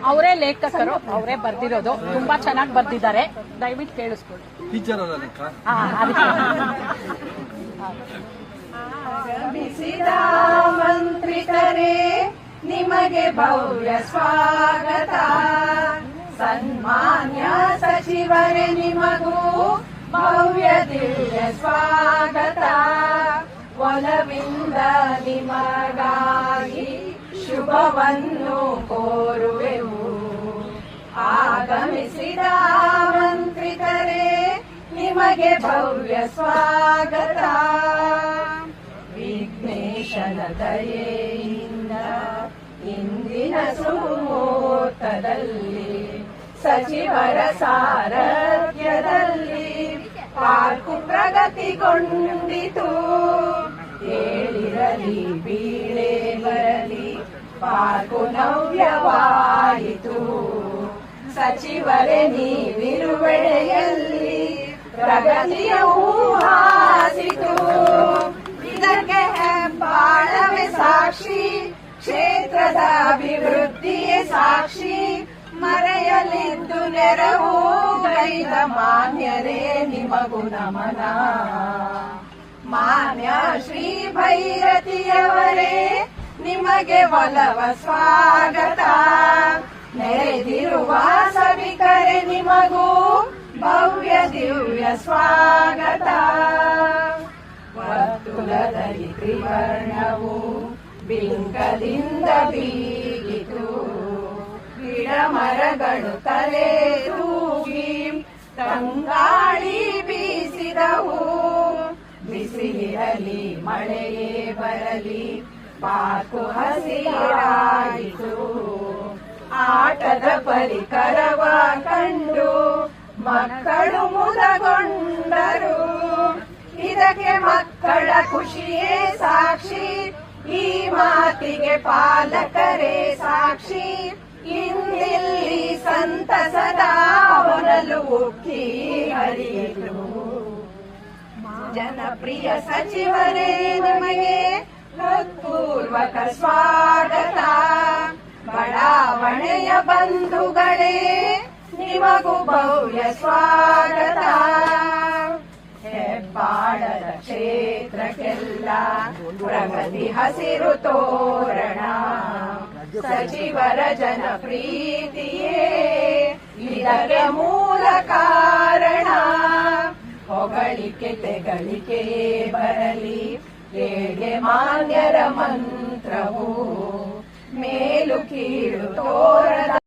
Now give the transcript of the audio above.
ಅವರೇ ಲೇಖಕರು, ಅವರೇ ಬರ್ದಿರೋದು. ತುಂಬಾ ಚೆನ್ನಾಗಿ ಬರ್ದಿದ್ದಾರೆ, ದಯವಿಟ್ಟು ಕೇಳಿಸ್ಕೊಳ್ಳಿ. ಟೀಚರ್ ಅಲ್ಲ ಲೆಕ್ಕ. ಆಗಮಿಸಿದ ಮಂತ್ರಿಕರೇ ನಿಮಗೆ ಭವ್ಯ ಸ್ವಾಗತ. ಸನ್ಮಾನ್ಯ ಸಚಿವರೇ ನಿಮಗೂ ಭವ್ಯ ದಿವ್ಯ ಸ್ವಾಗತ. ಒಲವಿಂದ ನಿಮಗಾಗಿ ಶುಭವನ್ನು ಕೋರುವೆವು. ಆಗಮಿಸಿದ ಮಂತ್ರಿಕರೇ ನಿಮಗೆ ಭವ್ಯ ಸ್ವಾಗತ. ವಿಘ್ನೇಶನ ದಯೆಯಿಂದ ಇಂದಿನ ಸುಮುಹೂರ್ತದಲ್ಲಿ ಸಚಿವರ ಸಾರಥ್ಯದಲ್ಲಿ ಪಾರ್ಕು ಪ್ರಗತಿಗೊಂಡಿತು. ಏಳಿರಲಿ ಬೀಳೆ ಬರಲಿ ಪಾರ್ಕು ನವ್ಯವಾಯಿತು. ಸಚಿವರೇ ನೀವಿರುವೆಡೆಯಲ್ಲಿ ಪ್ರಗತಿಯ ಊಹಾಸಿತು. ಇದಕ್ಕೆ ಹೆಬ್ಬಾಳವೇ ಸಾಕ್ಷಿ, ಕ್ಷೇತ್ರದ ಅಭಿವೃದ್ಧಿಯೇ ಸಾಕ್ಷಿ. ಮರೆಯಲಿದ್ದು ನೆರವು ಗೈದ ಮಾನ್ಯರೇ ನಿಮಗೂ ನಮನ. ಮಾನ್ಯ ಶ್ರೀ ಭೈರತಿಯವರೇ ನಿಮಗೆ ಒಲವ ಸ್ವಾಗತ. ನೆರೆದಿರುವ ಸಭಿಕರೇ ನಿಮಗೂ ಭವ್ಯ ದಿವ್ಯ ಸ್ವಾಗತ. ವರ್ತುಲದಲ್ಲಿ ತ್ರಿವರ್ಣವು ಬಿಂಕದಿಂದ ಬೀಗಿತು. ಗಿಡ ಮರಗಳು ತಲೆ ತೂಗಿ ತಂಗಾಳಿ ಬೀಸಿದವು. ಬಿಸಿಲಿರಲಿ ಮಳೆಯೇ ಬರಲಿ ಪಾರ್ಕು ಹಸಿರಾಯಿತು. ಆಟದ ಪರಿಕರವ ಕಂಡು ಮಕ್ಕಳು ಮುದಗೊಂಡರು. ಇದಕ್ಕೆ ಮಕ್ಕಳ ಖುಷಿಯೇ ಸಾಕ್ಷಿ, ಈ ಮಾತಿಗೆ ಪಾಲಕರೇ ಸಾಕ್ಷಿ. ಇಂದಿಲ್ಲಿ ಸಂತಸದ ಹೊನಲು ಉಕ್ಕಿ ಹರಿಯಿತು. ಜನಪ್ರಿಯ ಸಚಿವರೇ ನಿಮಗೆ ಹೃತ್ಪೂರ್ವಕ ಸ್ವಾಗತ. ಬಡಾವಣೆಯ ಬಂಧುಗಳೇ ನಿಮಗೂ ಭವ್ಯ ಸ್ವಾಗತ. ಹೆಬ್ಬಾಳದ ಕ್ಷೇತ್ರಕ್ಕೆಲ್ಲ ಪ್ರಗತಿ ಹಸಿರು ತೋರಣ. ಸಚಿವರ ಜನಪ್ರೀತಿಯೇ ಇದಕ್ಕೆ ಮೂಲ ಕಾರಣ. ಹೊಗಳಿಕೆ ತೆಗಳಿಕೆಯೇ ಬರಲಿ ಏಗೆ ಮಾನ್ಯರ ಮಂತ್ರವು. ಮೇಲು ಕೀಳು ತೋರದ